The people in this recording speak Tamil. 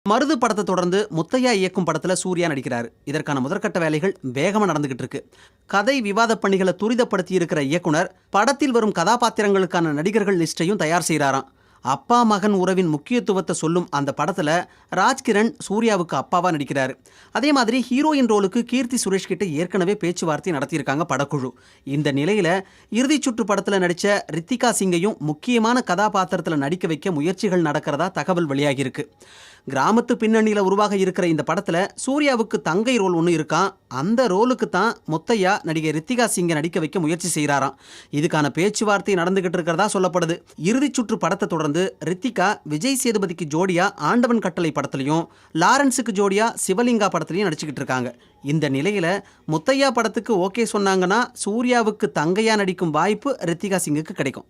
மருது படத்தை தொடர்ந்து முத்தையா இயக்கும் படத்துல சூர்யா நடிக்கிறாரு. இதற்கான முதற்கட்ட வேலைகள் வேகமா நடந்துகிட்டு இருக்கு. கதை விவாத பணிகளை துரிதப்படுத்தி இருக்கிற இயக்குனர் படத்தில் வரும் கதாபாத்திரங்களுக்கான நடிகர்கள் லிஸ்டையும் தயார் செய்கிறாராம். அப்பா மகன் உறவின் முக்கியத்துவத்தை சொல்லும் அந்த படத்துல ராஜ்கிரண் சூர்யாவுக்கு அப்பாவா நடிக்கிறாரு. அதே மாதிரி ஹீரோயின் ரோலுக்கு கீர்த்தி சுரேஷ் கிட்ட ஏற்கனவே பேச்சுவார்த்தை நடத்தியிருக்காங்க படக்குழு. இந்த நிலையில இறுதி சுற்று படத்துல நடிச்ச ரித்திகா சிங்கையும் முக்கியமான கதாபாத்திரத்துல நடிக்க வைக்க முயற்சிகள் நடக்கிறதா தகவல் வெளியாகியிருக்கு. கிராமத்து பின்னணியில உருவாக இருக்கிற இந்த படத்துல சூர்யாவுக்கு தங்கை ரோல் ஒன்று இருக்கான். அந்த ரோலுக்கு தான் முத்தையா நடிகை ரித்திகா சிங்கை நடிக்க வைக்க முயற்சி செய்கிறாராம். இதுக்கான பேச்சுவார்த்தை நடந்துகிட்டு இருக்கிறதா சொல்லப்படுது. இறுதி சுற்று படத்தை தொடர்ந்து ரித்திகா விஜய் சேதுபதிக்கு ஜோடியா ஆண்டவன் கட்டளை படத்துலையும் லாரன்ஸுக்கு ஜோடியா சிவலிங்கா படத்துலையும் நடிச்சுக்கிட்டு இருக்காங்க. இந்த நிலையில முத்தையா படத்துக்கு ஓகே சொன்னாங்கன்னா சூர்யாவுக்கு தங்கையா நடிக்கும் வாய்ப்பு ரித்திகா சிங்குக்கு கிடைக்கும்.